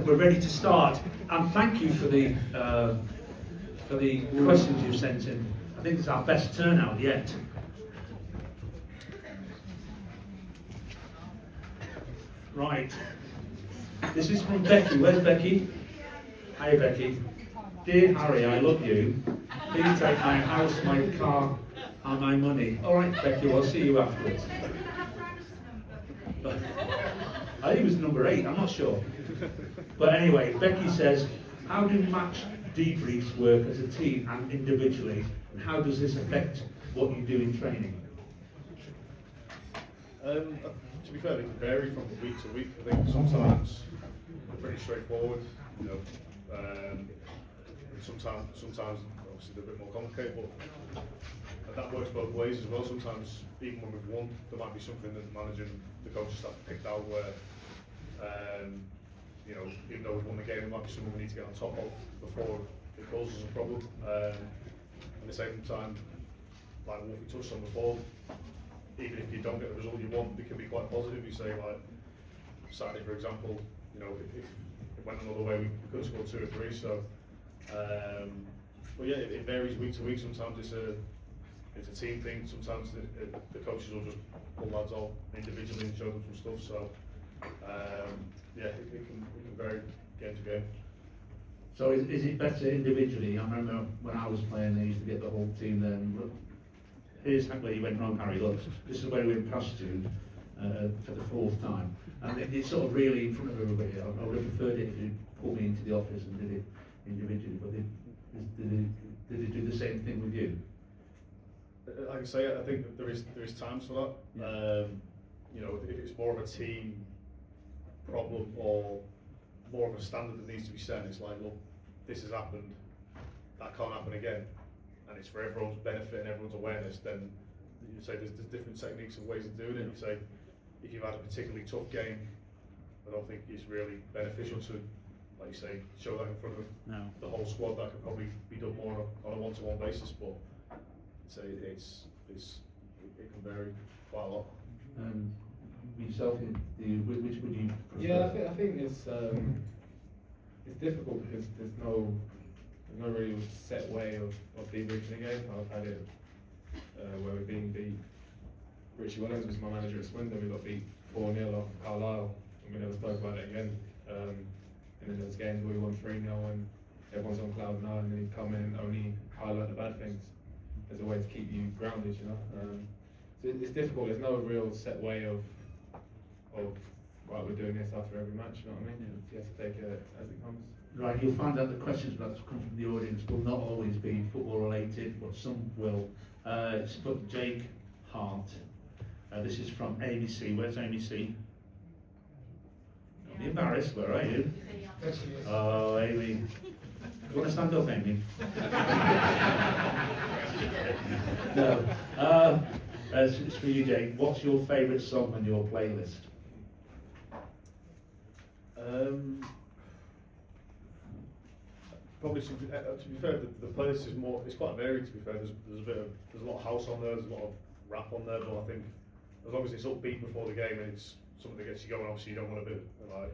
we're ready to start. And thank you for the questions you've sent in. I think it's our best turnout yet. Right. This is from Becky. Where's Becky? Hi, Becky. Dear Harry, I love you. Please take my house, my car, and my money. All right, Becky, I'll see you afterwards. I think it was number 8, I'm not sure. But anyway, Becky says, how do match debriefs work as a team and individually, and how does this affect what you do in training? To be fair, it can vary from week to week. I think sometimes they're pretty straightforward, you know. Sometimes obviously they're a bit more complicated, but that works both ways as well. Sometimes even when we've won, there might be something that the manager and the coaching staff picked out where, you know, even though we've won the game, it might be something we need to get on top of before it causes a problem. At the same time, like what we touched on before, even if you don't get the result you want, it can be quite positive. You say, like Saturday, for example, you know, if it went another way, we could have scored 2 or 3. So, but yeah, it varies week to week. Sometimes it's a team thing. Sometimes the coaches will just pull lads out individually and show them some stuff. So, yeah, it can vary game to game. So is it better individually? I remember when I was playing, they used to get the whole team there. And here's where you went wrong, Harry. Look, this is where we went past you for the 4th time. And it's sort of really in front of everybody. I would have preferred it if you pulled me into the office and did it individually. But did it do the same thing with you? Like I say, I think that there is times for that. Yeah. You know, if it's more of a team problem or more of a standard that needs to be set, it's like, look, this has happened, that can't happen again, and it's for everyone's benefit and everyone's awareness, then you say there's different techniques and ways of doing it. You say, if you've had a particularly tough game, I don't think it's really beneficial to, like you say, show that in front of the whole squad. That could probably be done more on a one-to-one basis, but so it can vary quite a lot. Yourself, which would you prefer? Yeah, I think it's difficult because there's no really set way of debriefing a game. I've had it where we've been beat. Richie Williams was my manager at Swindon. We got beat 4-0 off Carlisle, and we never spoke about it again. And then there's games where we won 3-0 and everyone's on cloud 9, and then you come in and only highlight the bad things. There's a way to keep you grounded, you know. So it's difficult. There's no real set way of right, we're doing this after every match. You know what I mean? You have to take it as it comes. Right, you'll find out the questions that come from the audience will not always be football related, but some will. It's from Jake Hart. This is from Amy C. Where's Amy C? Don't be embarrassed. Where are you? Oh, Amy. You want to stand up, Amy? No. It's for you, Jake. What's your favourite song on your playlist? Probably something. To be fair, the playlist is more. It's quite varied. To be fair, there's a lot of house on there. There's a lot of rap on there. But I think as long as it's upbeat before the game and it's something that gets you going, obviously you don't want to be like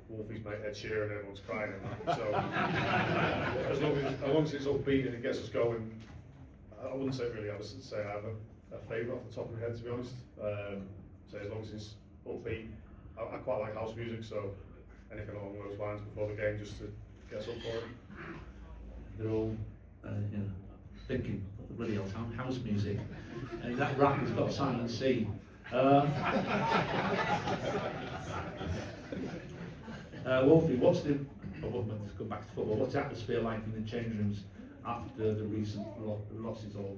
Wolfie's mate Ed Sheeran and everyone's crying and that. So as long as it's upbeat and it gets us going, I wouldn't say really. I would say I have a favourite off the top of my head, to be honest. So as long as it's upbeat, I quite like house music. So anything along those lines before the game, just to get us up for it. They're all, thinking what the bloody hell house music, and that rap has got a silent C. Wolfie, let's go back to football. What's the atmosphere like in the change rooms after the recent losses, or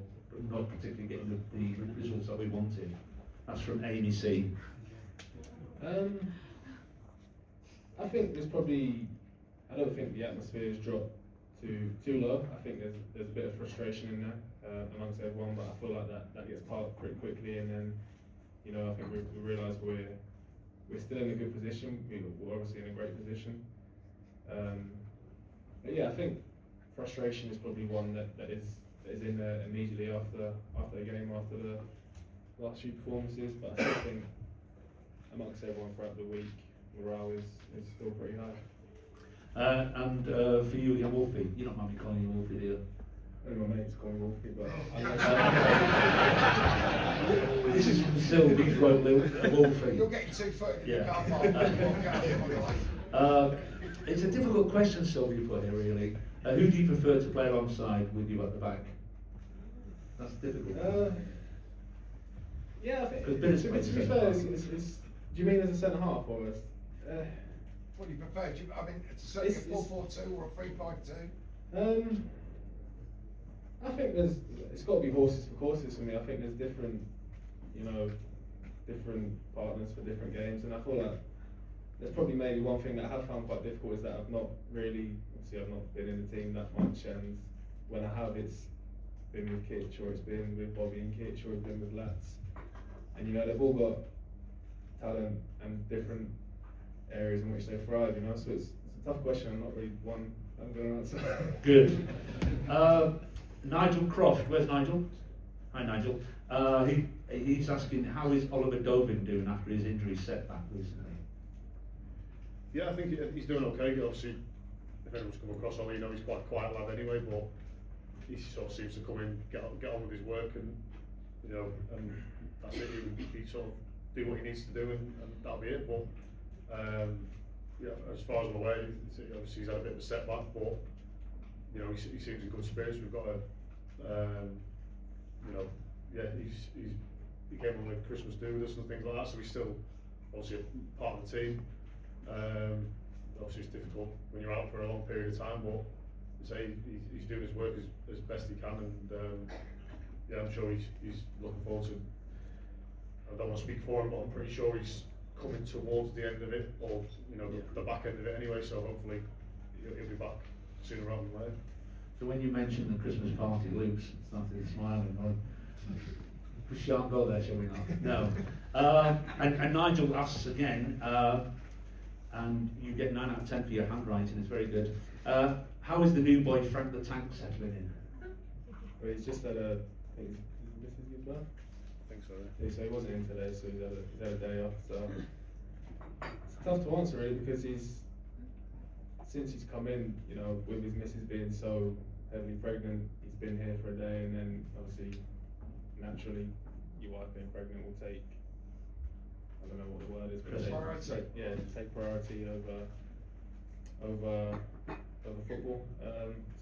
not particularly getting the results that we wanted? That's from Amy C. I think there's probably. I don't think the atmosphere has dropped too low. I think there's a bit of frustration in there amongst everyone, but I feel like that gets piled up pretty quickly, and then I think we realise we're still in a good position. We're obviously in a great position. But yeah, I think frustration is probably one that is in there immediately after the game, after the last few performances. But I still think amongst everyone throughout the week, morale is still pretty high. For you again, Wolfie, you don't mind me calling you Wolfie, do you? Only my mates call me Wolfie, but This is from Sylvie, quote Wolfie. You're getting 2 foot in Yeah. the car park. It's a difficult question, Sylvie, put here, really. Who do you prefer to play alongside with you at the back? That's difficult. yeah, I think, Because Billy's to played be centre fair, half. do you mean as a centre half or as? What do you prefer? I mean, it's certainly a It's- 4-4-2 or a 3-5-2. I think it's got to be horses for courses for me. I think there's different partners for different games, and I feel like there's probably maybe one thing that I have found quite difficult is that I've not been in the team that much, and when I have, it's been with Kitch, or it's been with Bobby and Kitch, or it's been with Lats, and they've all got talent and different areas in which they thrive, so it's a tough question. I'm not really one I'm going to answer. Good. Nigel Croft, where's Nigel? Hi Nigel. He's asking, how is Oliver Dovin doing after his injury setback recently? Yeah, I think he's doing okay. Obviously, if anyone's come across Ollie, he's quite a quiet lad anyway, but he sort of seems to come in, get on with his work, and and that's it. He sort of do what he needs to do, and that'll be it. But yeah, as far as I'm aware, obviously he's had a bit of a setback, but he seems in good spirits. We've got he came on the Christmas do with us and things like that, so he's still obviously a part of the team. Obviously it's difficult when you're out for a long period of time, but he's doing his work as best he can, and yeah, I'm sure he's looking forward to. I don't want to speak for him, but I'm pretty sure he's coming towards the end of it, or the back end of it anyway. So hopefully he'll be back sooner rather than later. So when you mentioned the Christmas party, Luke started smiling. We shan't go there, shall we not? No. And Nigel asks again, and you get 9 out of 10 for your handwriting, it's very good. How is the new boy Frank the Tank settling in? Well, he's just had I think this is his birth. I think so. Yeah, so he wasn't in today, so he's had a day off. So it's tough to answer really, because since he's come in, with his missus being so heavily pregnant, he's been here for a day, and then obviously, naturally, your wife being pregnant will take, I don't know what the word is, but take priority over football.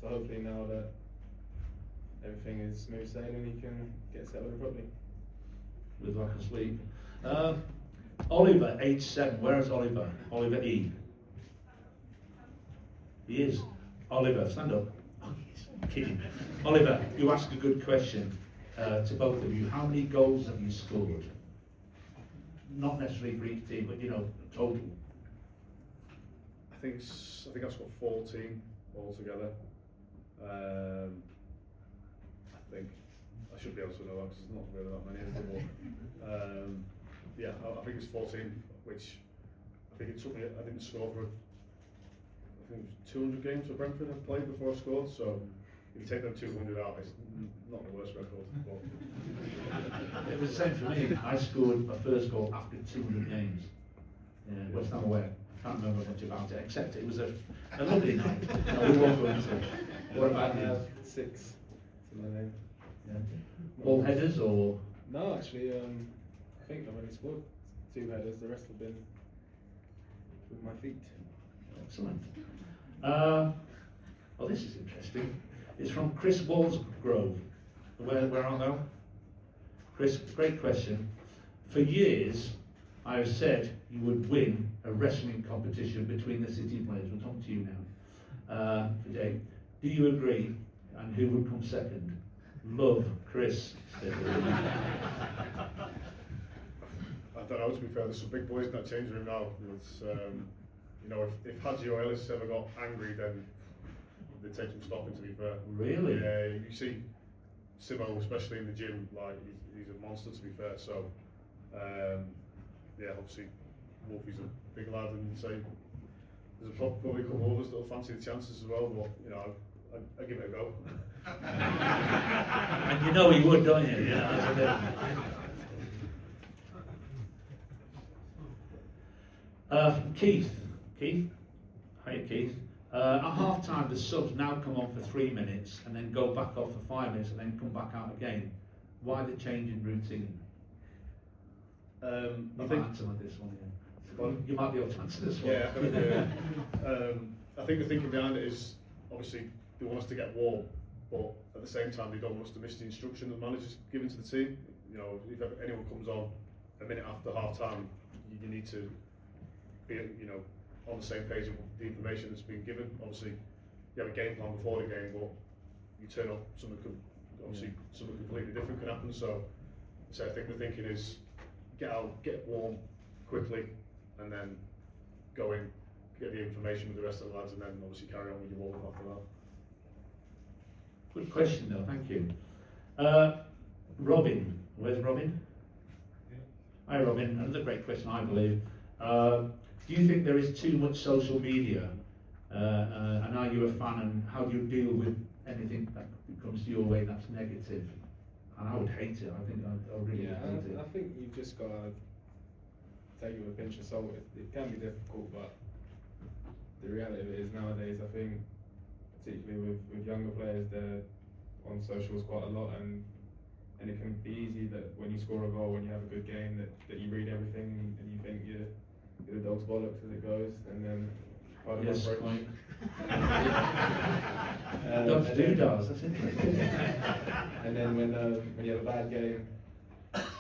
So hopefully now that everything is smooth sailing, he can get settled in properly. With lack of sleep. Oliver, age 7. Where is Oliver? Oliver E. He is. Oliver, stand up. Oh, yes, I'm kidding. Oliver, you ask a good question to both of you. How many goals have you scored? Not necessarily for each team, but total. I think I've got 14 altogether. I think I should be able to know that because there's not really that many, is there? Yeah, I think it's 14, which I think it took me. I didn't score for. I think it was 200 games for Brentford I've played before I scored. So if you take them 200 out, it's not the worst record. But It was the same for me. I scored my first goal after 200 games. Yeah, West Ham away. I can't remember much about it, except it was a lovely night. No, we won't go into it. What about you? 6 to my name. Yeah. All headers or? No, actually, I think I've only scored 2 headers. The rest have been with my feet. Excellent. Oh, this is interesting. It's from Chris Walsgrove. Where are they? Chris, great question. For years, I have said you would win a wrestling competition between the City players. We'll come to you now. Today, do you agree? And who would come second? Love, Chris. I don't know. To be fair, there's some big boys in that change room now. It's, if Hadji or Ellis ever got angry, then they'd take some stopping. To be fair. Really? Yeah. You see, Simo, especially in the gym, like he's a monster. To be fair, so yeah, obviously Wolfie's a big lad, and say there's probably a couple of others that'll fancy the chances as well. But I give it a go. And you know he would, don't you? Yeah, that's a bit. Keith. Hi Keith. At half time, the subs now come on for 3 minutes and then go back off for 5 minutes and then come back out again. Why the change in routine? I You think might answer like this one, yeah. Well, You might be able to answer this one. yeah, I can do. I think the thinking behind it is obviously they want us to get warm, but at the same time they don't want us to miss the instruction that the manager's given to the team. You know, if anyone comes on a minute after half time, you need to be, you know, on the same page with the information that's been given. Obviously, you have a game plan before the game, but you turn up, something completely different can happen. So I think the thinking is get out, get warm quickly, and then go in, get the information with the rest of the lads, and then obviously carry on with your warm up after that. Good question though, thank you. Robin, where's Robin? Hi Robin, another great question I believe. Do you think there is too much social media? And are you a fan, and how do you deal with anything that comes your way that's negative? And I would hate it, I think I really Yeah, hate it. I think you've just got to take it with a pinch of salt. It can be difficult, but the reality of it is nowadays, I think, particularly with younger players, they're on socials quite a lot, and it can be easy that when you score a goal, when you have a good game, that you read everything and you think you're the dog's bollocks as it goes, and then Yes, quite. Dogs do does, that's interesting. And then when you have a bad game,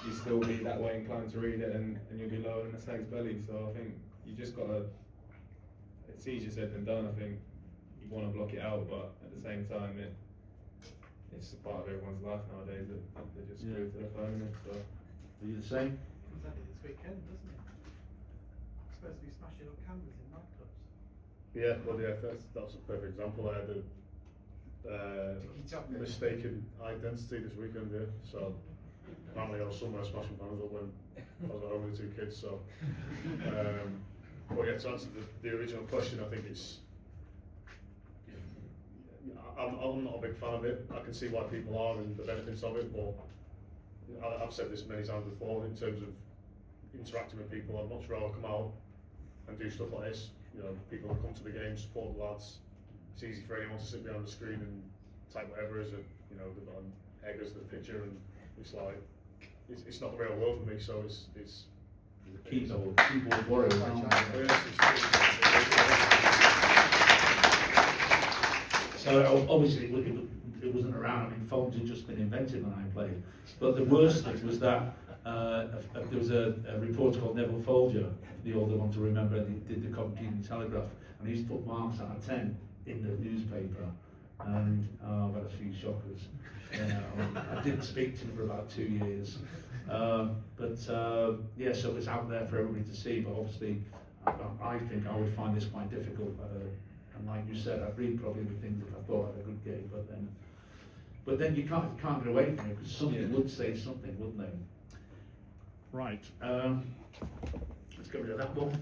you still be that way inclined to read it, and you'll be lower in the snake's belly. So I think you just got to, it's easier said than done. I think you want to block it out, but at the same time, it's a part of everyone's life nowadays that they're just glued to their phone, isn't it? So. Are you the same? Exactly this weekend, doesn't it? It's supposed to be smashing up cameras in nightclubs. Yeah, well, yeah, that's a perfect example. I had a mistaken identity this weekend, yeah. So apparently I was somewhere smashing panels up when I was at home with the 2 kids. So, but yeah, to answer the original question, I think it's. I'm not a big fan of it. I can see why people are and the benefits of it, but I've said this many times before. In terms of interacting with people, I'd much rather come out and do stuff like this. You know, people that come to the game, support the lads. It's easy for anyone to sit behind the screen and type whatever as they've got an egg as the picture, and it's like it's not the real world for me. So it's Keyboard warrior. So obviously it wasn't around. I mean, phones had just been invented when I played. But the worst thing was that there was a reporter called Neville Folger, the older one to remember, and he did the Coventry Telegraph, and he used to put marks out of 10 in the newspaper, and I've had a few shockers. I didn't speak to him for about 2 years, yeah, so it's out there for everybody to see. But obviously, I think I would find this quite difficult. And like you said, I'd read probably the things if I thought I had a good game, but then you can't get away from it, because somebody would say something, wouldn't they? Right, let's get rid of that one.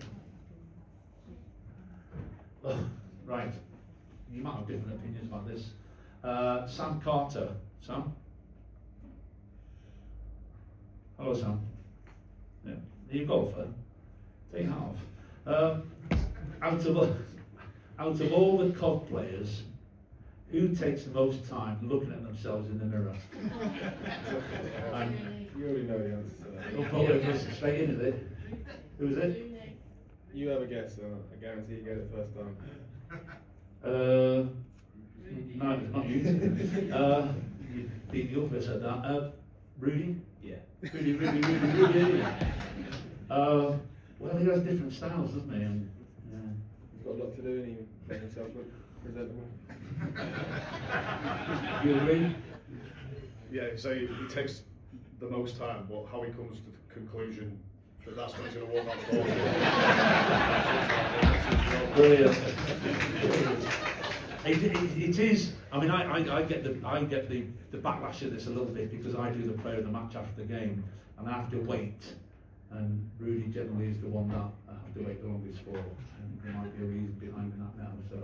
Oh, right, you might have different opinions about this. Sam Carter. Sam? Hello, Sam. Yeah, are you a golfer? Take half. Out of all the COV players, who takes the most time looking at themselves in the mirror? You already know the answer to that. You'll probably miss it straight in, is it? Who is it? You have a guess, I guarantee you get it first time. No, it's not you. You beat the office at that. Rudy? Yeah. Rudy. Well, he has different styles, doesn't he? And, He's got a lot to do, and he makes himself look presentable. you agree? Yeah, so he takes the most time, but how he comes to the conclusion that that's when he's going to walk out the door. Brilliant. It is. I mean, I get the backlash of this a little bit, because I do the player of the match after the game, and I have to wait. And Rudy generally is the one that I have to wait the longest for, and there might be a reason behind that now. So,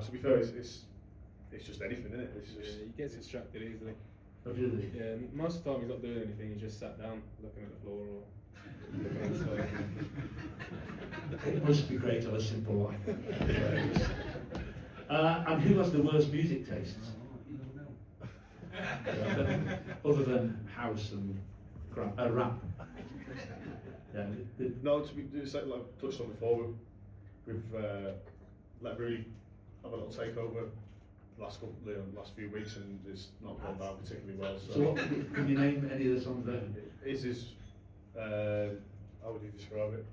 To be fair, it's just anything, isn't it? It's just, He gets distracted easily. really. Yeah, most of the time he's not doing anything, he's just sat down looking at the floor or looking at the side. It must be great to have a simple life. And who has the worst music tastes? Other than house and rap. Yeah, No, to be it's like I touched on before, we've let really have a little takeover the last few weeks, and it's not gone down particularly well. so what, can you name any of the songs that? Is how would you describe it?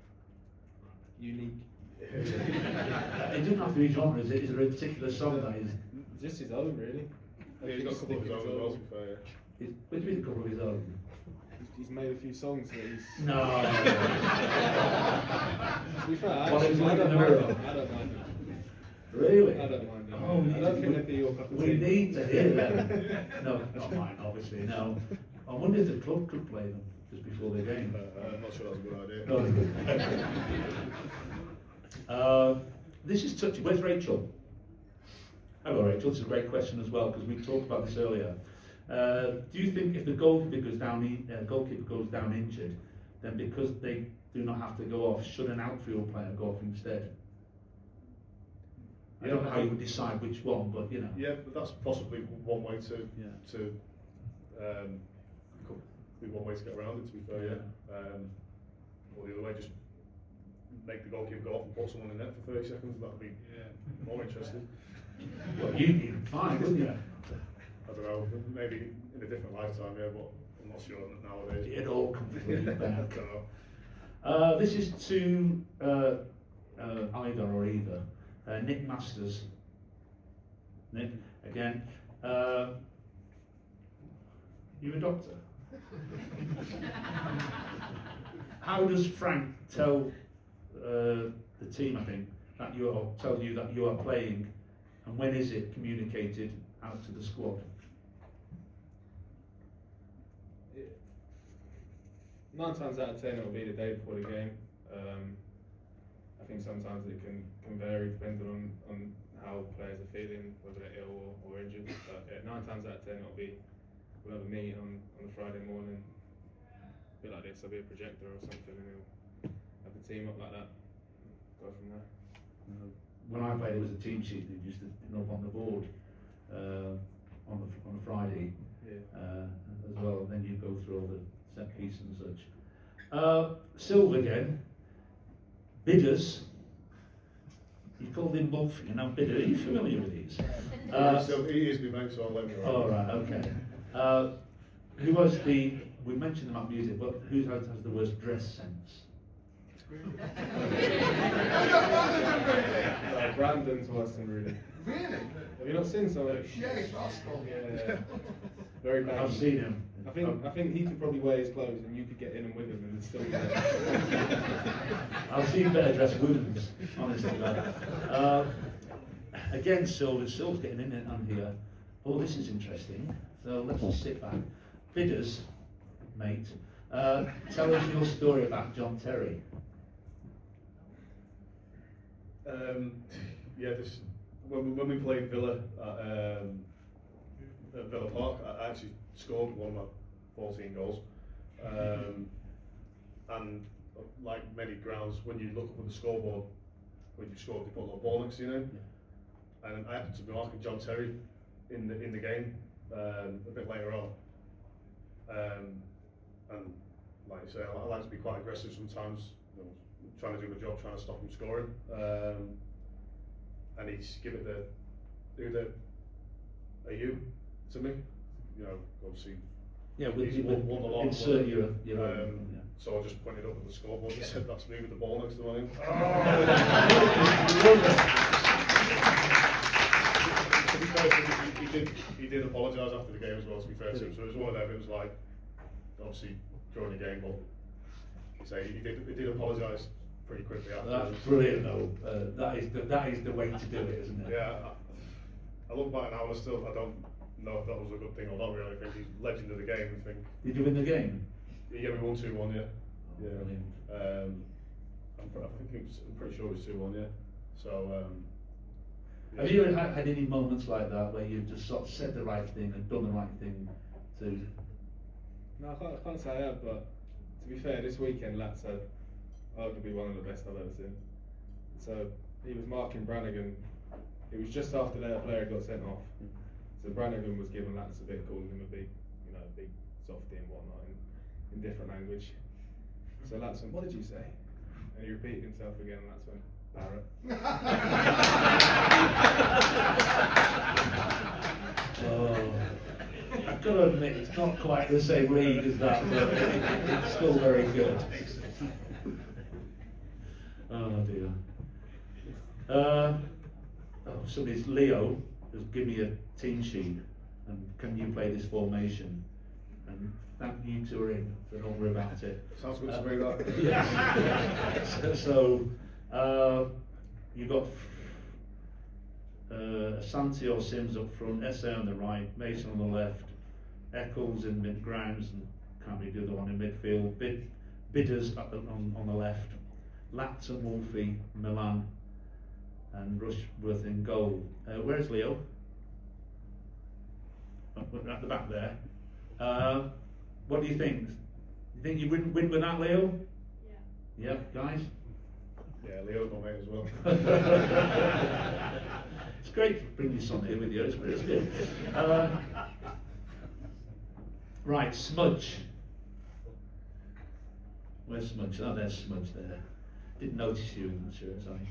Unique. It doesn't have to be genre, is it? Is there a particular song that is? Just his own, really. Yeah, he's got a couple of his own as well, to be fair. What do you mean a couple of his own? He's made a few songs that he's. No. To be fair, I Well, it's I like don't in the mind mirror. them. I don't mind them. Really? I don't mind them. Oh, I don't think they'd be your cup of we tea. need to hear them. No, not mine, obviously. No. I wonder if the club could play them just before the game. I'm not sure that's a good idea. No. This is touchy. Where's Rachel? Hello, Rachel. This is a great question as well because we talked about this earlier. Do you think if the goalkeeper goes down injured, then because they do not have to go off, should an outfield player go off instead? I don't know how you would decide which one, but you know. Yeah, but that's possibly one way to could be one way to get around it. To be fair, yeah. Or the other way, just make the goalkeeper go off and put someone in net for 30 seconds. That'd be more interesting. Well, you'd be fine, wouldn't you? I don't know, maybe in a different lifetime, yeah, but I'm not sure nowadays. It'd all completely I back. don't know. This is to either or either. Nick Masters. Nick, again. You a doctor? How does Frank tell the team, I think, that tell you that you are playing, and when is it communicated out to the squad? 9 times out of 10 it'll be the day before the game. I think sometimes it can vary depending on how players are feeling, whether they're ill or injured. But 9 times out of 10 we'll have a meeting on a Friday morning, a bit like this, there'll be a projector or something, and he'll have the team up like that, go from there. When I played, it was a team sheet that used to put up on the board on a Friday as well, and then you go through all the set piece and such. Silver again. Bidders. You called him Woolfenden, and now Bidder. Are you familiar with these? So he is my mate, so I'll let him Oh, right, okay. Who was the, we mentioned about music, but who has the worst dress sense? Brandon's worse than Rudy. Really? Have you not seen some? Yes, Rascal. Yeah. Very bad. I've seen him. I think he could probably wear his clothes and you could get in and with him and it's still I've seen better dressed women's, honestly. Again, Silver's getting in it on here. Oh, this is interesting. So let's just sit back. Bidders, mate, tell us your story about John Terry. When we played Villa at Villa Park, I actually scored one of my 14 goals. And like many grounds, when you look up at the scoreboard, when you've scored, they put a little ball next to your name. Yeah. And I happened to be marking John Terry in the game a bit later on. And like I say, I like to be quite aggressive sometimes, you know, trying to do my job, trying to stop him scoring. And he's give it a you to me, you know, obviously. Yeah, he's won the lot. Insert your So I just pointed up at the scoreboard and said, "That's me with the ball next to my name." To be fair, he did apologise after the game as well. To be fair to him, so it was one of them. It was like, obviously during the game, but he did apologise pretty quickly after. That's brilliant, though. That is the way to do it, isn't it? Yeah, I look back now and I don't know if that was a good thing or not really. I think he's legend of the game. I think. Did you win the game? Yeah, we won 2-1. Yeah. Yeah. Brilliant. I'm pretty sure it was 2-1. Yeah. So. Have you ever had any moments like that where you've just sort of said the right thing and done the right thing to? No, I can't say I have, but to be fair, this weekend Lats had arguably one of the best I've ever seen. So he was marking Brannigan it was just after their player got sent off. So Brannigan was giving Lats a bit, calling him a big, big softy and whatnot in different language. So Lats went, "What did you say?" And he repeated himself again, and Lats went, "Barrett." Oh, I've got to admit, it's not quite the same league as that, but it's still very good. Oh dear. Somebody's Leo has given me a team sheet, and can you play this formation? And thank you to him, so don't worry about it. Sounds good to me, that. Yeah. So, you've got Asante or Sims up front, SA on the right, Mason on the left, Eccles in mid grounds, and can't really do the one in midfield. Bidders on the left, Lats and Wolfie, Milan, and Rushworth in goal. Where's Leo? At the back there. What do you think? You think you win with that, Leo? Yeah. Yep, guys? Yeah, Leo's my mate as well. It's great to bring your son here with you, it's good. Right, Smudge. Where's Smudge? Oh, there's Smudge there. Didn't notice you in the shirt, sorry.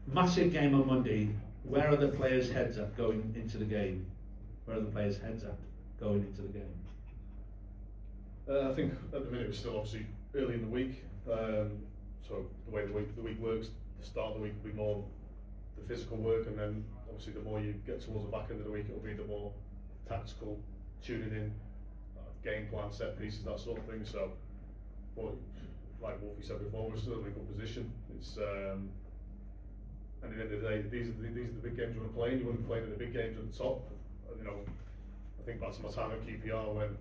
Massive game on Monday. Where are the players' heads at going into the game? Where are the players' heads at going into the game? I think at the minute we're still obviously early in the week. So the way the week works, the start of the week will be more the physical work, and then obviously the more you get towards the back end of the week, it'll be the more tactical, tuning in, game plan, set pieces, that sort of thing. So, well, like Wolfie said before, we're still in a good position. It's and at the end of the day, these are the big games you want to play in. You want to be playing in the big games at the top. I think back to my time at QPR when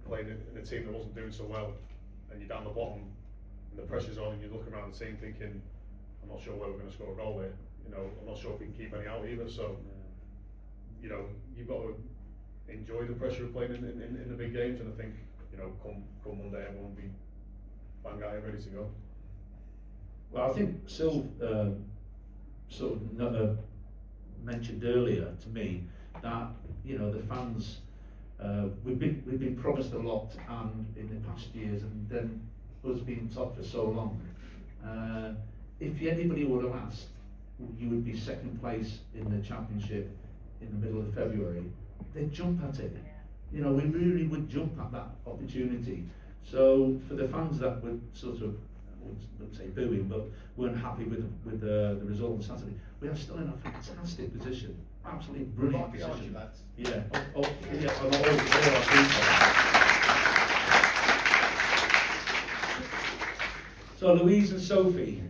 playing in a team that wasn't doing so well, and you're down the bottom, and the pressure's on, and you look around the team thinking, I'm not sure where we're going to score a goal here. I'm not sure if we can keep any out either. So, you've got to enjoy the pressure of playing in the big games, and I think, come Monday, everyone will be bang out and ready to go. Well, I think Sil sort of mentioned earlier to me that the fans, we've been promised a lot, and in the past years, and then us being top for so long. If anybody would have asked, you would be second place in the championship in the middle of February, they'd jump at it. We really would jump at that opportunity. So for the fans that would sort of, I wouldn't say booing, but weren't happy with the result on Saturday, we are still in a fantastic position, absolutely brilliant Right behind position. you, lads. Yeah, yeah, on all our people. So Louise and Sophie.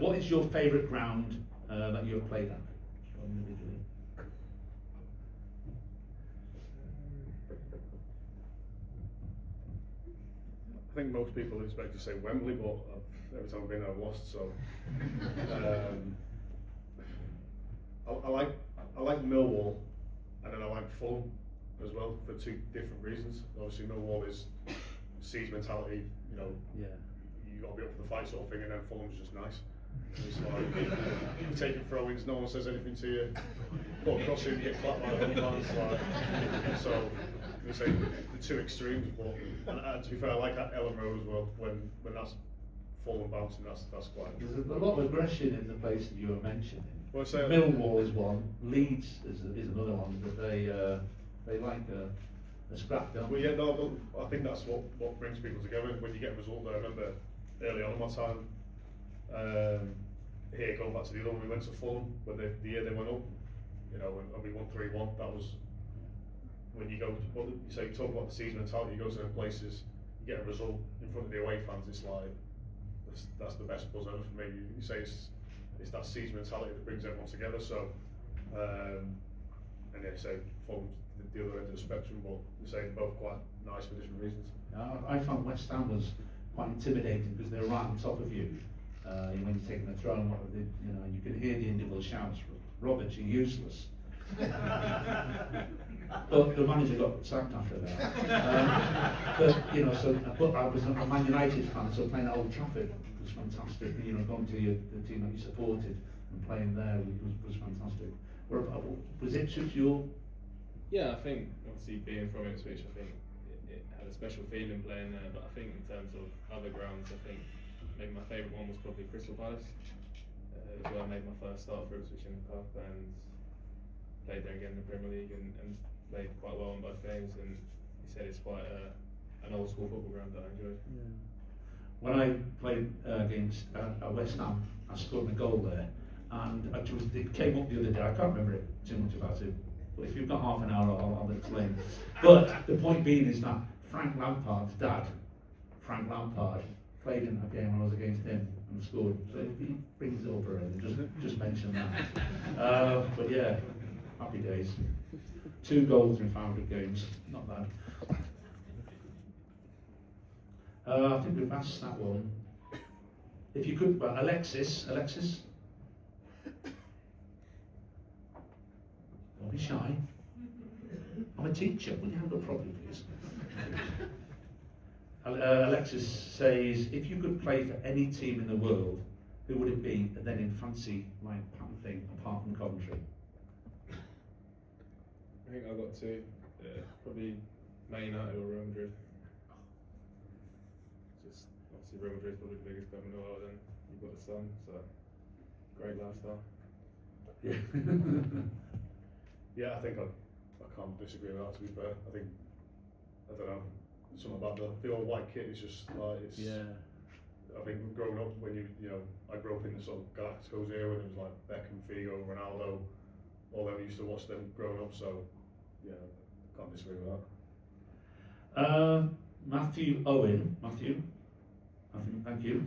What is your favourite ground that you have played at individually? I think most people expect to say Wembley, but every time I've been there, I've lost. So I like Millwall, and then I like Fulham as well for two different reasons. Obviously, Millwall is siege mentality. Yeah. You got to be up for the fight sort of thing, and then Fulham's just nice. It's like you take your throw-ins, no one says anything to you. Put a cross in, you get clapped by the home fans. So we say the two extremes, but and to be fair, I like that Ellen Road as well. When that's full and bouncing, that's quite. There's a lot of aggression in the place that you were mentioning. Well, Millwall is one, Leeds is another one, but they like a scrap, don't well, they? yeah, no, I think that's what brings people together. When you get a result there, I remember early on in my time here, going back to the other one, we went to Fulham, but the year they went up, and we won 3-1. That was when you go. You talk about the season mentality. You go to them places, you get a result in front of the away fans. It's like that's the best buzz ever for me. You say it's that season mentality that brings everyone together. So, and yeah, say Fulham's the other end of the spectrum, but you say they're both quite nice for different reasons. I found West Ham was quite intimidating because they're right on top of you. When you're taking a throw, you can hear the individual shouts. Roberts, you're useless. but the manager got sacked after that. But you know, but I was a Man United fan, so playing at Old Trafford was fantastic. You know, going to the team that you supported and playing there was fantastic. Was Ipswich your? Yeah, I think obviously being from Ipswich, I think it had a special feeling playing there. But I think in terms of other grounds, I think maybe my favourite one was probably Crystal Palace. It was where I made my first start for Ipswich in the cup and played there again in the Premier League and played quite well in both games. And he said it's quite an old school football ground that I enjoyed. Yeah. When I played against West Ham, I scored a goal there, and it came up the other day. I can't remember it too much about it, but if you've got half an hour, I'll explain. But the point being is that Frank Lampard's dad, Frank Lampard, played in a game when I was against him and scored. So if he brings it over and just mention that. But yeah, happy days. 2 goals in 500 games, not bad. I think we've asked that one. If you could, well, Alexis. Don't be shy. I'm a teacher. Will you handle properly, please? Alexis says, if you could play for any team in the world, who would it be? And then in fancy, like pattern thing, apart from Coventry. I think I've got 2. Probably Man United or Real Madrid. Just obviously Real Madrid's probably the biggest club in the world, and you've got the sun, so great lifestyle. Yeah. Yeah, I think I can't disagree with that, to be fair. I think, I don't know, something about the old white kit is just like, it's, Yeah. I think growing up, when you know, I grew up in the sort of Galacticos era, when it was like Beckham, Figo, Ronaldo, all them, used to watch them growing up, so yeah, I can't disagree with that. Matthew, thank you.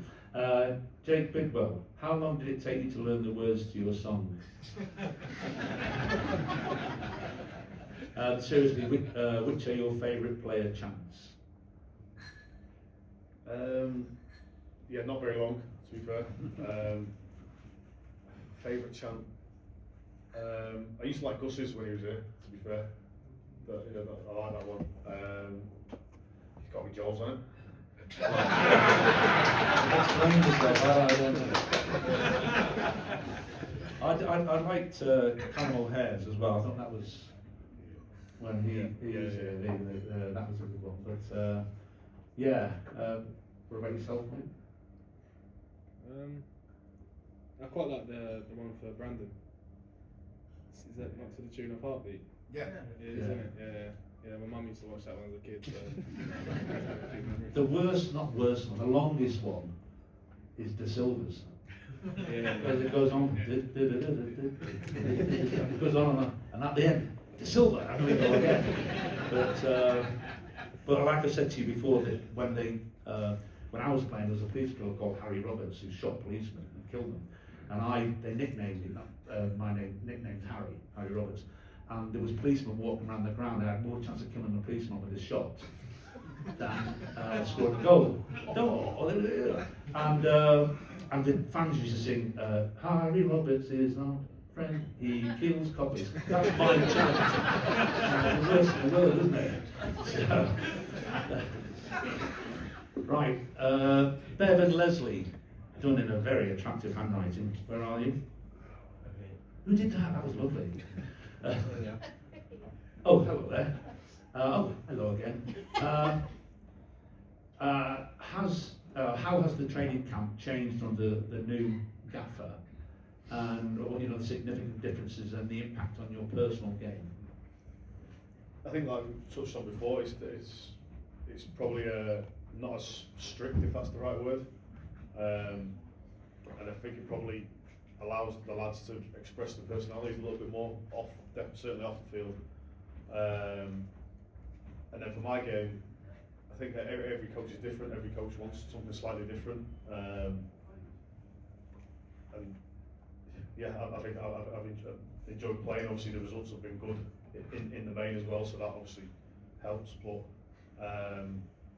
Jake Bidwell, how long did it take you to learn the words to your song? Seriously, which are your favourite player chants? Yeah, not very long, to be fair. Favourite chant? I used to like Gus's when he was here, to be fair. But, yeah, I like that one. He's got me Jaws on it. Explain yourself. I liked Caramel Hairs as well. I thought that was when he was here. That was a good one. But yeah, what about yourself, mate? I quite like the one for Brandon. Is that not to the tune of Heartbeat? Yeah. It is, isn't it? Yeah, my mum used to watch that one as a kid. So The worst, not worst one, the longest one is De Silva's. Because it goes on, it goes on, and at the end, De Silva, and we go again. But like I said to you before, that when I was playing, there was a police killer called Harry Roberts who shot policemen and killed them, and they nicknamed him, nicknamed Harry Roberts. And there was policemen walking around the ground. I had more chance of killing a policeman with a shot than scoring a goal. And the fans used to sing, Harry Roberts is our friend, he kills coppers. That's my chant. The worst in the world, isn't it? So, right, Bev and Leslie, done in a very attractive handwriting. Where are you? Who did that? That was lovely. Oh, hello there. Hello again. How has the training camp changed under the new gaffer, and the significant differences and the impact on your personal game? I think, like we touched on before, it's probably not as strict, if that's the right word, and I think it probably allows the lads to express their personalities a little bit more certainly off the field. And then for my game, I think that every coach is different. Every coach wants something slightly different. And yeah, I think I've enjoyed playing. Obviously, the results have been good in the main as well, so that obviously helps. But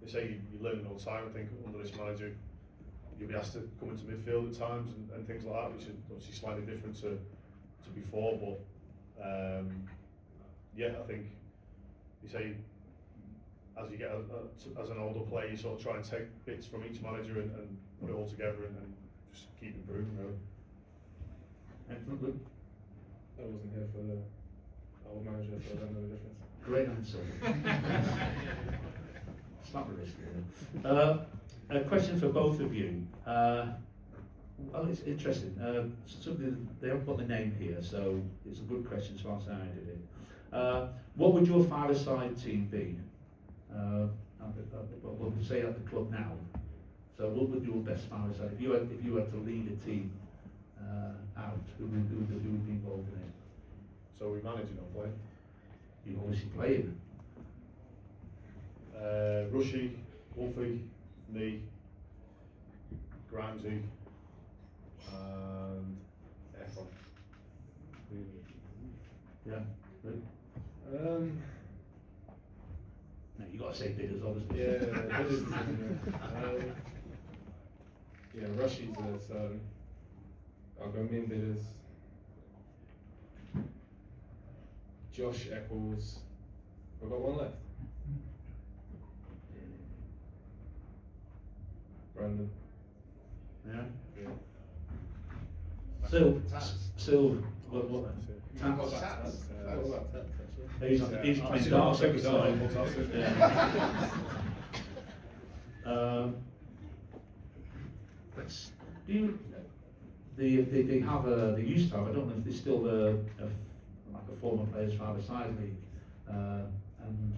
they say you're learning all the time. I think under this manager, you'll be asked to come into midfield at times and things like that, which is obviously slightly different to before. But yeah, I think you say, as you get as an older player, you sort of try and take bits from each manager and put it all together and just keep improving, really. Excellent, good. I wasn't here for the old manager, so I don't know the difference. Great answer. Slap the wrist there. A question for both of you. Well, it's interesting. They haven't got the name here, so it's a good question as far as I did it. What would your five-a-side team be? We'll say at the club now. So what would your best five-a-side? If you had to lead a team out, who would be involved in it? So we manage it, not playing. You obviously playing. Rushy, Wolfie, me, Grimesy, and Efron. Yeah. Good. No, you got to say bidders, obviously. Yeah, Bidders is in there. Yeah, Rushy's a certain. I'll go me and Bidders. Josh Eccles. I've got one left. Brandon. Yeah. Yeah. Sil, what? What Tats. about Tats? What about Tats, actually? He's I've playing seen darts him every on time. Tats. Yeah. Do you? They have they used to have. I don't know if there's still like a former players' five-a-side league, and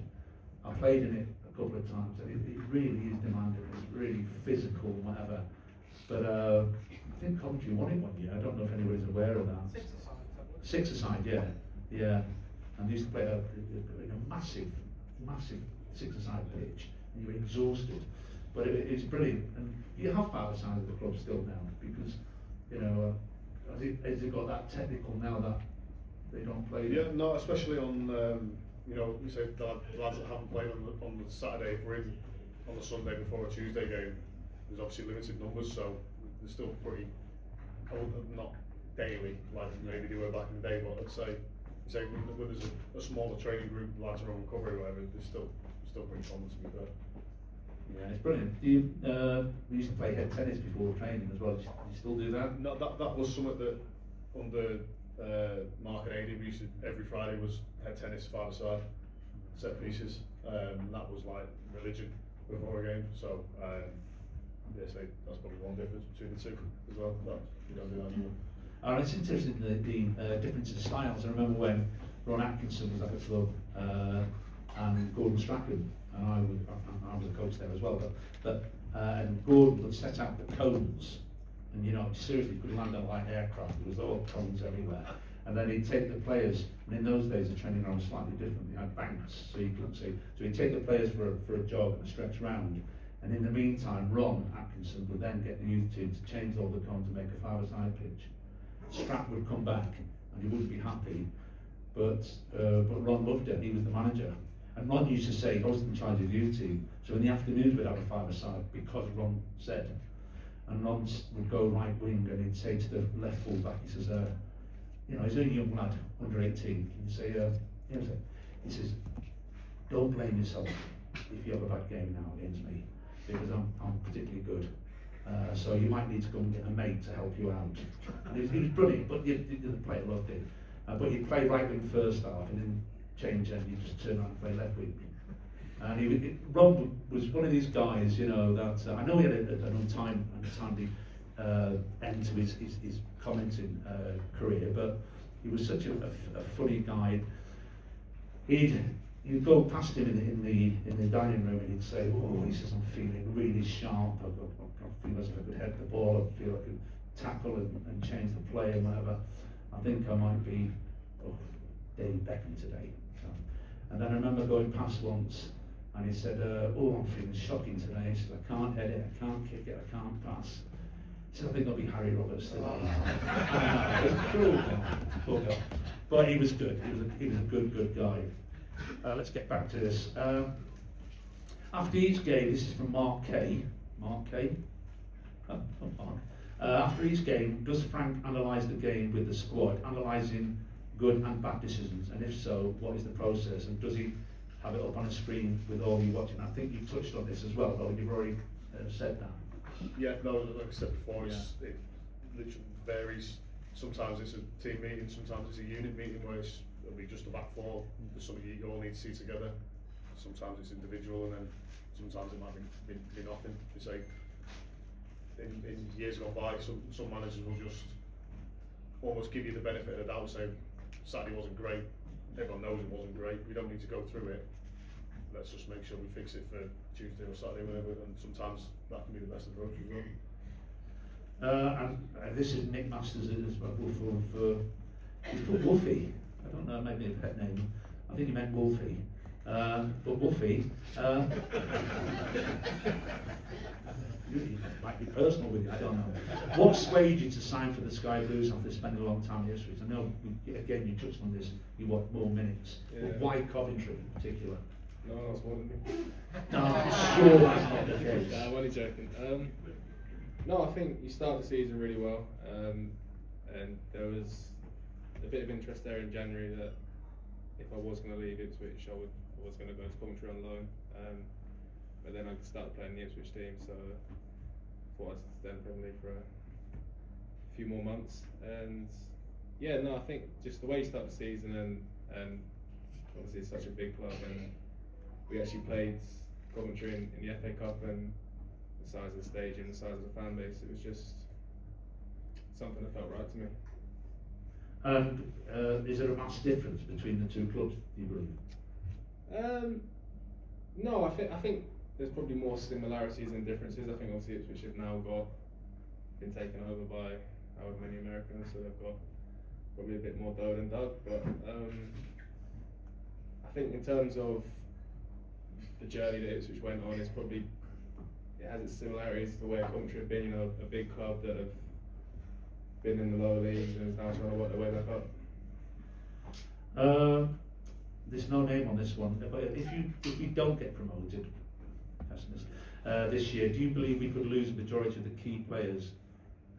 I played in it a couple of times, and it really is demanding. It's really physical, whatever. But I think Coventry won it one year. I don't know if anybody's aware of that. Six-a-side, yeah. And they used to play in a massive six-a-side pitch, and you were exhausted. But it's brilliant, and you have five-a-side at the club still now, because has it got that technical now that they don't play? Yeah, no, especially on you say the lads that haven't played on the Saturday, if we're in on the Sunday before a Tuesday game, there's obviously limited numbers, so they're still pretty, not daily like maybe they were back in the day, but I'd say when there's a smaller training group, lads are on recovery or whatever, they're still pretty common, to be fair. Yeah, it's brilliant. Do you, we used to play head tennis before training as well. Do you still do that? No, that was something that under Mark and AD, we used to, every Friday was head tennis, five-a-side, set pieces. That was like religion before a game. So that's probably one difference between the two as well. But we don't do that anymore. It's interesting the difference in styles. I remember when Ron Atkinson was at the club and Gordon Strachan, and I was a coach there as well. And Gordon would set out the cones, and seriously could land on like aircraft. There was all cones everywhere. And then he'd take the players, and in those days the training ground was slightly different. They had banks, so you couldn't see. So he'd take the players for a jog and a stretch round. And in the meantime, Ron Atkinson would then get the youth team to change all the cones and make a five-a-side pitch. Strap would come back, and he wouldn't be happy, but Ron loved it. He was the manager, and Ron used to say he wasn't in charge of the youth team. So in the afternoons we'd have a five-a-side because Ron said. And Ron would go right wing, and he'd say to the left full back, he says, he's a young lad, under 18. He'd say, he says, don't blame yourself if you have a bad game now against me, because I'm particularly good. So you might need to go and get a mate to help you out. And he was brilliant, but the player loved it. But he'd play right wing first half, and then change, and you just turn around and play left wing. And Ron was one of these guys, that I know he had an untimely end to his commenting career, but he was such a funny guy. You'd go past him in the dining room, and he'd say, "Oh," he says, "I'm feeling really sharp. I feel as if I could head the ball. I feel I could tackle and change the play and whatever. I think I might be David Beckham today." And then I remember going past once, and he said, "I'm feeling shocking today." He said, "I can't head it, I can't kick it, I can't pass." He said, "I think I'll be Harry Roberts today." I know, cruel guy. But he was good. He was a good guy. Let's get back to this. After each game, this is from Mark K. Mark K. After each game, does Frank analyse the game with the squad, analysing good and bad decisions? And if so, what is the process? And does he have it up on a screen with all you watching. I think you touched on this as well, though you've already said that. Yeah, no, like I said before, it literally varies. Sometimes it's a team meeting, sometimes it's a unit meeting where it'll be just the back four, there's something you all need to see together. Sometimes it's individual, and then sometimes it might be nothing. You say, in years gone by, some managers will just almost give you the benefit of the doubt and say, Saturday wasn't great, everyone knows it wasn't great, we don't need to go through it. Let's just make sure we fix it for Tuesday or Saturday, whatever, and sometimes that can be the best approach as well. And this is Nick Masters as well for he's put Wolfie. I don't know, maybe a pet name. I think he meant Wolfie. But Wolfie, you might be personal with you, I don't know. What swayed you to sign for the Sky Blues after spending a long time in Ipswich? I know, again, you touched on this, you want more minutes. Yeah. But why Coventry in particular? No one else wanted me. No, I'm sure that's not the case. I'm only joking. No, I think you start the season really well, and there was a bit of interest there in January that if I was going to leave Ipswich, I was going to go to Coventry on loan. But then I started playing the Ipswich team, so I thought I'd stay in the Premier League for a few more months. And yeah, no, I think just the way you start the season, and obviously it's such a big club, and we actually played Coventry in the FA Cup, and the size of the stage and the size of the fan base, it was just something that felt right to me. And is there a mass difference between the two clubs, do you believe? No, I think there's probably more similarities than differences. I think obviously Ipswich have now been taken over by however many Americans, so they've got probably a bit more dough than Doug. But I think in terms of the journey that Ipswich went on, it has its similarities to where Coventry have been, you know, a big club that have been in the lower leagues and is now trying to work their way back up. There's no name on this one, but if you don't get promoted, this year, do you believe we could lose a majority of the key players?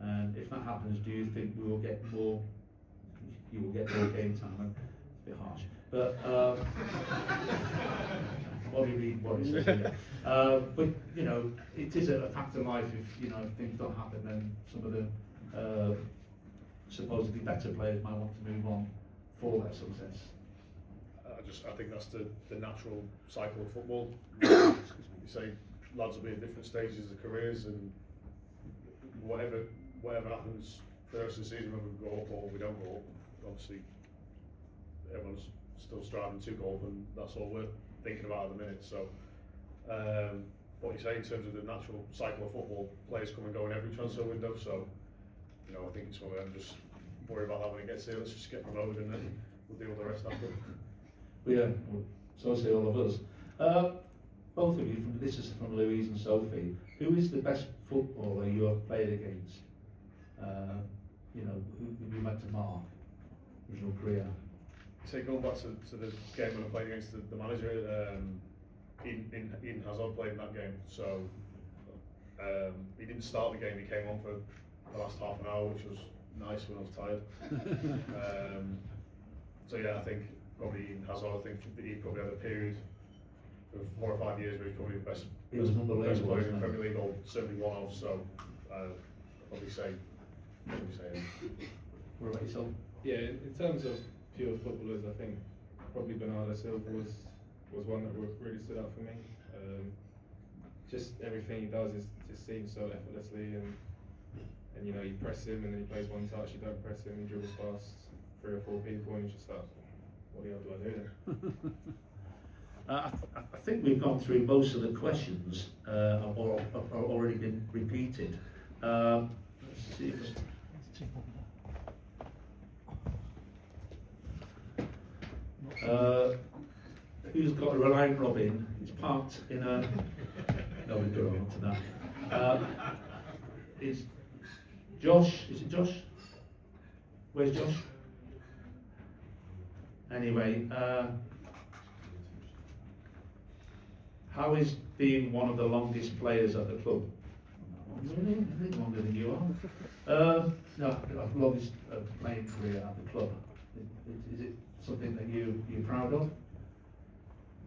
And if that happens, do you think we will get more? You will get more game time. It's a bit harsh, but what is it? But you know, it is a fact of life. If things don't happen, then some of the supposedly better players might want to move on for their success. I think that's the natural cycle of football. You say lads will be at different stages of careers, and whatever happens for the rest of the season, whether we go up or we don't go up, obviously everyone's still striving to go up, and that's all we're thinking about at the minute. So what you say in terms of the natural cycle of football, players come and go in every transfer window, so I think it's one of them, just worry about that when it gets here. Let's just get promoted and then we'll deal with the rest after. Yeah, so say all of us. Both of you, this is from Louise and Sophie. Who is the best footballer you have played against? Who you went to mark in your career? So going back to the game when I played against the manager, Eden Hazard played in that game. So he didn't start the game. He came on for the last half an hour, which was nice when I was tired. So yeah, I think probably Eden Hazard. I think that he probably had a period of 4 or 5 years where he's probably the best player in the Premier League, or certainly one of. So I'd probably say him. What about yourself? Yeah, in terms of pure footballers, I think probably Bernardo Silva was one that really stood out for me. Just everything he does just seems so effortlessly, and you press him and then he plays one touch. You don't press him, he dribbles past 3 or 4 people, and you just like, what the hell do I do then? I think we've gone through most of the questions, or have already been repeated. Let's see if who's got a Reliant Robin? It's parked in a. No, we've got on to that. Is Josh? Is it Josh? Where's Josh? Anyway, how is being one of the longest players at the club? Really? I think longer than you are. No, longest playing career at the club. Is it something that you're proud of?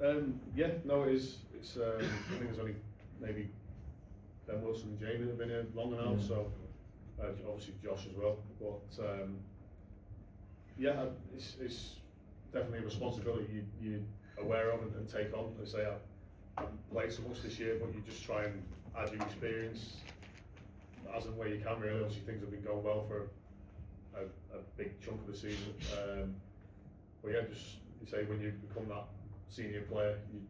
Yeah, no, it is. It's I think there's only maybe Ben Wilson and Jamie that have been here long enough, Yeah. so obviously Josh as well. But yeah, it's definitely a responsibility you're aware of and take on. I say I haven't played so much this year, but you just try and add your experience as and where you can. Really, obviously things have been going well for a big chunk of the season. But yeah, just you say when you become that senior player, you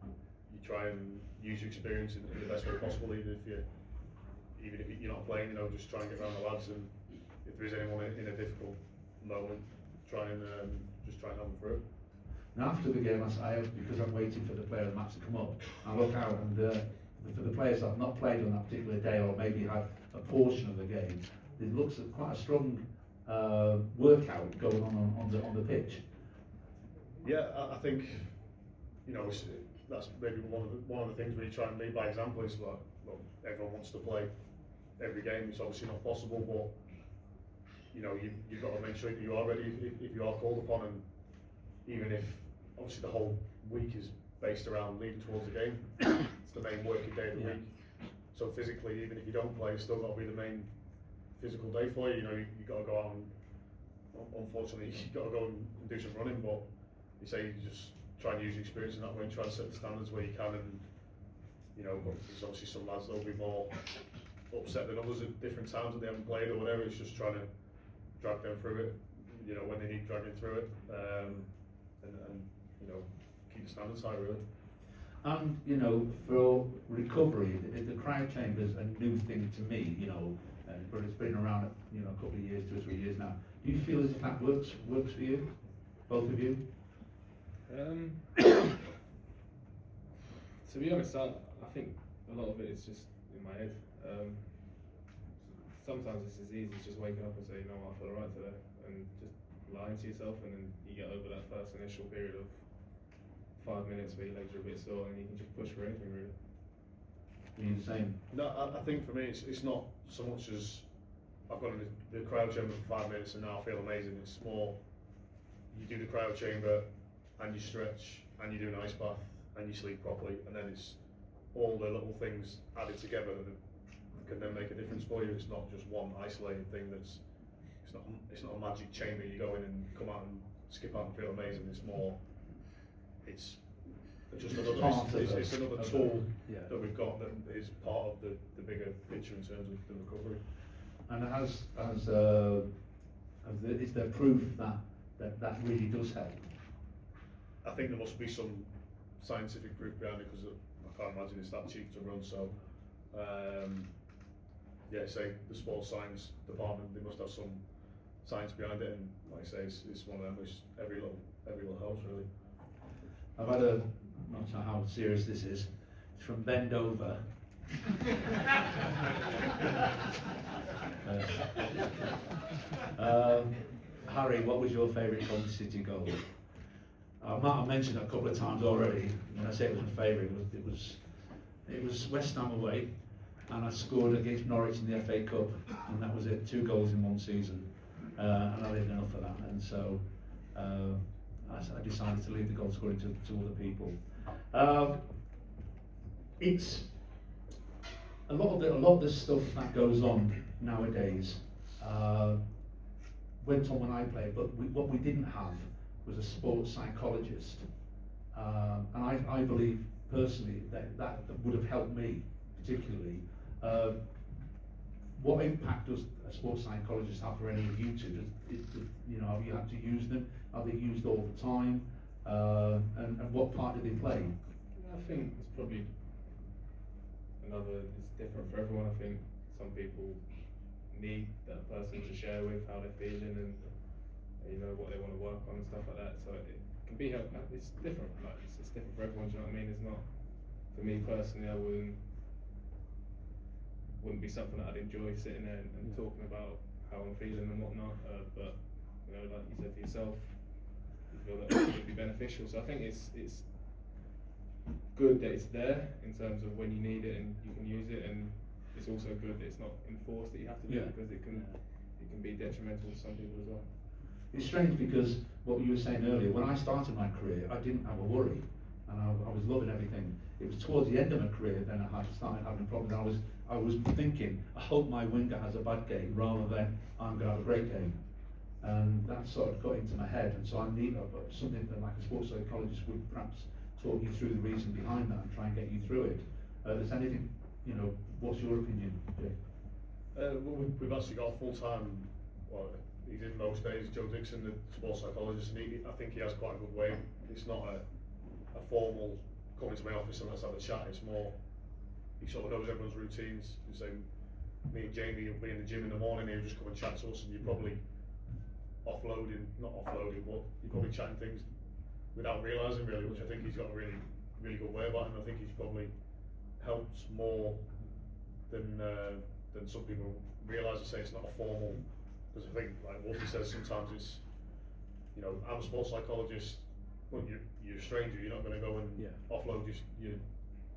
try and use your experience in the best way possible, even if you're not playing, just try and get around the lads, and if there is anyone in a difficult moment, try and just try and help them through it. Now after the game, because I'm waiting for the player of the match to come up, I look out and for the players that have not played on that particular day or maybe had a portion of the game, it looks like quite a strong workout going on the pitch. Yeah, I think that's maybe one of the things where you try and lead by example. Is like, look, everyone wants to play every game. It's obviously not possible, but you've got to make sure that you are ready if you are called upon, and even if obviously the whole week is based around leading towards the game, it's the main working day of the week. So physically, even if you don't play, it's still got to be the main physical day for you. You've got to go out and, unfortunately, you've got to go and do some running, but you say you just try and use your experience in that way and try and set the standards where you can, and but there's obviously some lads that'll be more upset than others at different times that they haven't played or whatever. It's just trying to drag them through it, when they need dragging through it, and keep the standards high, really. And for recovery, the crowd chamber is a new thing to me, but it's been around a couple of years, 2 or 3 years now. Do you feel as if that works for you, both of you? To be honest, I think a lot of it is just in my head. Sometimes it's as easy as just waking up and saying, I feel alright today, and just lying to yourself, and then you get over that first initial period of 5 minutes where your legs are a bit sore, and you can just push for anything, really. You're the same? No, I think for me it's not so much as I've gone in the crowd chamber for 5 minutes and now I feel amazing. It's more you do the crowd chamber and you stretch and you do an ice bath and you sleep properly, and then it's all the little things added together that can then make a difference for you. It's not just one isolated thing. It's not a magic chamber. You go in and come out and skip out and feel amazing. It's more. It's just another tool that we've got that is part of the bigger picture in terms of the recovery. And is there proof that really does help? I think there must be some scientific proof behind it, because I can't imagine it's that cheap to run. So, say the sports science department, they must have some science behind it, and like I say, it's one of them which every little helps, really. I've had not sure how serious this is, it's from Bend Over. Harry, what was your favourite Coventry City goal? I might have mentioned it a couple of times already. When I say it was my favourite, it was West Ham away, and I scored against Norwich in the FA Cup, and that was it, 2 goals in 1 season, and I lived enough for that, and so I decided to leave the goal scoring to other people. It's a lot of the stuff that goes on nowadays went on when I played, but what we didn't have was a sports psychologist, and I believe personally that would have helped me particularly. What impact does a sports psychologist have for any of you two? Have you had to use them? Are they used all the time? And what part do they play? I think it's probably it's different for everyone. I think some people need that person to share with how they're feeling and what they want to work on and stuff like that. So it can be helpful. It's different. Like it's different for everyone. Do you know what I mean? It's not, for me personally, I wouldn't be something that I'd enjoy sitting there and talking about how I'm feeling and whatnot. But like you said to yourself, you feel that it would be beneficial. So I think it's good that it's there in terms of when you need it and you can use it, and it's also good that it's not enforced that you have to do it, because it can be detrimental to some people as well. It's strange because what you were saying earlier, when I started my career, I didn't have a worry. and I was loving everything. It was towards the end of my career then I started having problems. I was thinking, I hope my winger has a bad game rather than I'm going to have a great game. And that sort of got into my head, and so I need something that like a sports psychologist would perhaps talk you through the reason behind that and try and get you through it. Is anything, what's your opinion, Jake? Well, we've actually got a full-time, well, he's in most days, Joe Dixon, the sports psychologist, and I think he has quite a good way. It's not a formal coming to my office and let's have a chat, it's more, he sort of knows everyone's routines. You say, me and Jamie will be in the gym in the morning, he'll just come and chat to us, and you're probably not offloading, but you're probably chatting things without realising really, which I think he's got a really, really good way about it, and I think he's probably helped more than some people realise. I say it's not a formal, because I think, like Wolfie says, sometimes it's, I'm a sports psychologist, well, you're a stranger, you're not going to go and offload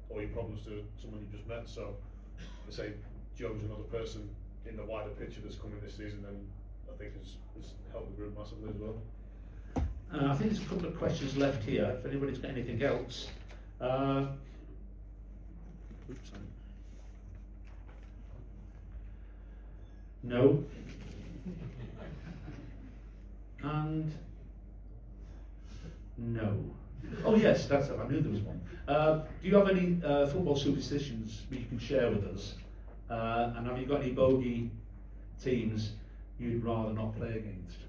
all your problems to someone you just met. So, I say Joe's another person in the wider picture that's coming this season, and I think has helped the group massively as well. I think there's a couple of questions left here, if anybody's got anything else. Oops, sorry. No. And no. Oh yes, that's it. I knew there was one. Do you have any football superstitions that you can share with us? And have you got any bogey teams you'd rather not play against?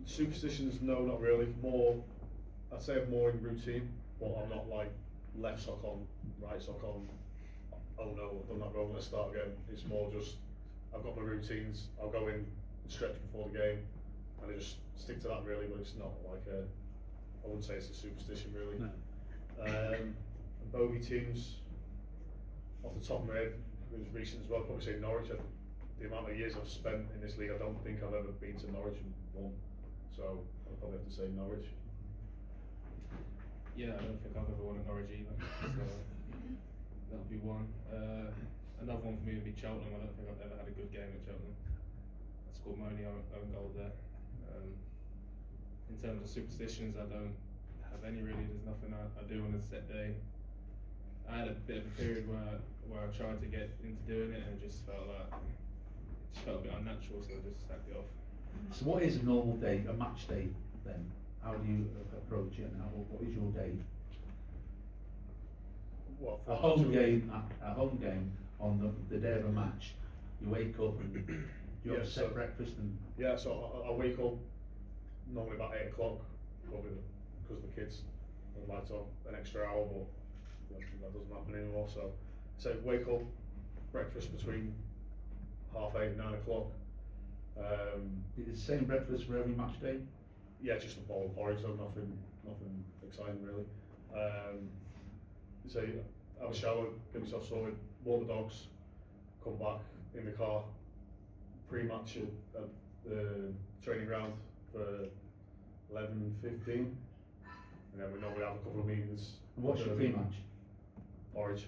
Superstitions, no, not really. I'd say I'm more in routine, but I'm not like left sock on, right sock on. Oh no, I've done that wrong, let's start again. It's more just, I've got my routines, I'll go in and stretch before the game, and I just stick to that really, but it's not like I wouldn't say it's a superstition really. No. And bogey teams, off the top of my head, it was recent as well, probably say Norwich. The amount of years I've spent in this league, I don't think I've ever been to Norwich and won, so I'll probably have to say Norwich. Yeah, I don't think I've ever won at Norwich either, so that'll be one. Another one for me would be Cheltenham. I don't think I've ever had a good game at Cheltenham. I scored my own goal there. In terms of superstitions, I don't have any really. There's nothing I do on a set day. I had a bit of a period where I tried to get into doing it, and it just felt a bit unnatural, so I just sacked it off. So what is a normal day, a match day then? How do you approach it, and what is your day? What, A home game on the day of a match. You wake up and you have a set breakfast and... Yeah, so I wake up normally about 8 o'clock, probably because the kids would like to have an extra hour, but that doesn't happen anymore. So wake up, breakfast between 8:30 and 9 o'clock. Is it the same breakfast for every match day? Yeah, just a bowl of porridge, so nothing exciting really. So have a shower, get myself sorted, walk the dogs, come back in the car, pre-match at the training ground for 11:15, and then we normally have a couple of meetings. And what's your pre-match? Porridge.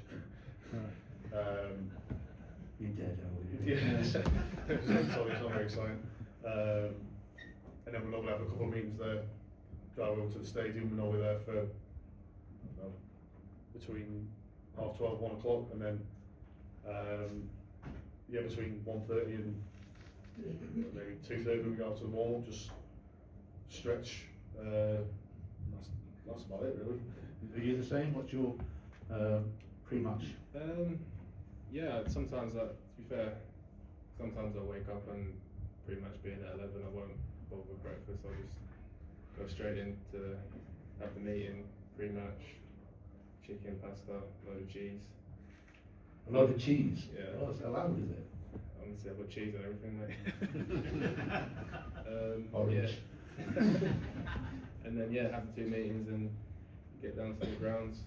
You're dead, are you? Yeah, it's not very exciting. And then we normally have a couple of meetings there, drive over to the stadium, we're normally there for between 12:30, 1 o'clock, and then between 1:30 and maybe 2:30 we go out to the wall, just stretch. That's about it really. Are you the same? What's your pre-match? Yeah, sometimes to be fair, sometimes I'll wake up and pretty much being at 11, I won't bother with breakfast. I'll just go straight in to have the meeting, pre-match, chicken, pasta, load of cheese. A load of cheese? Yeah. Oh, it's allowed, is it? Honestly, I've got cheese and everything, mate. Orange. Yeah. And then have the 2 meetings and get down to the grounds,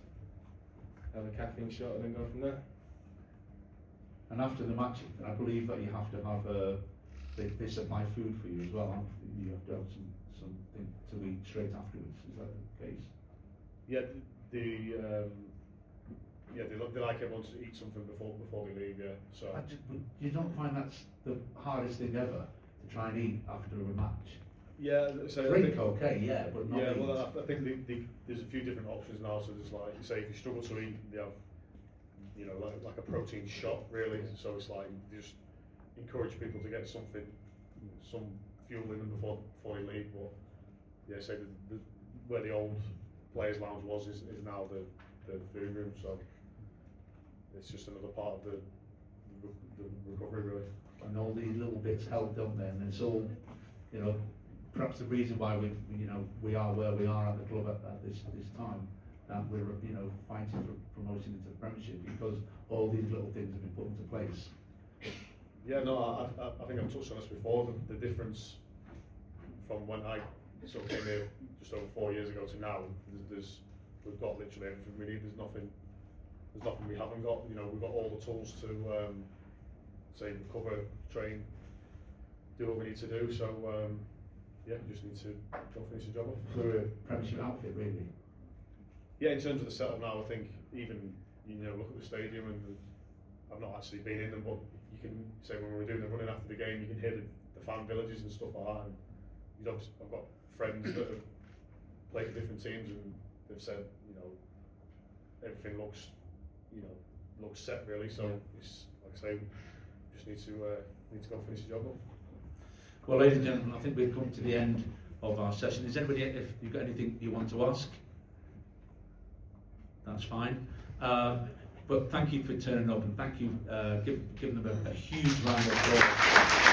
have a caffeine shot, and then go from there. And after the match, I believe that you have to have they supply food for you as well. You have to have something to eat straight afterwards. Is that the case? Yeah, they like everyone to eat something before they leave. Yeah, so You don't find that's the hardest thing ever to try and eat after a match? Yeah, so I Drink think, okay, yeah, but not yeah, eat. well, I think there's a few different options now. So there's like, you say, if you struggle to eat, they have, you know, like a protein shot, really. So it's like, you just encourage people to get something, some fuel in them before they leave. But yeah, say where the old players' lounge was is now the food room. So it's just another part of the recovery, really. And all these little bits help, don't they? And it's all, you know, perhaps the reason why we are where we are at the club at this time, that we're, you know, fighting for promotion into the Premiership, because all these little things have been put into place. Yeah, no, I think I've touched on this before. The difference from when I sort of came here just over 4 years ago to now, we've got literally everything we need. There's nothing we haven't got. You know, we've got all the tools to say recover, train, do what we need to do. So yeah, we just need to go finish the job off. We're a Premiership outfit, really. Yeah, in terms of the setup now, I think even, you know, look at the stadium, and I've not actually been in them, but you can say when we were doing the running after the game, you can hear the fan villages and stuff like that. And I've got friends that have played for different teams, and they've said, you know, everything looks set, really. So it's like I say, just need to go finish the job off. Well, ladies and gentlemen, I think we've come to the end of our session. Is anybody, if you've got anything you want to ask? That's fine. But thank you for turning up, and thank you, giving them a huge round of applause.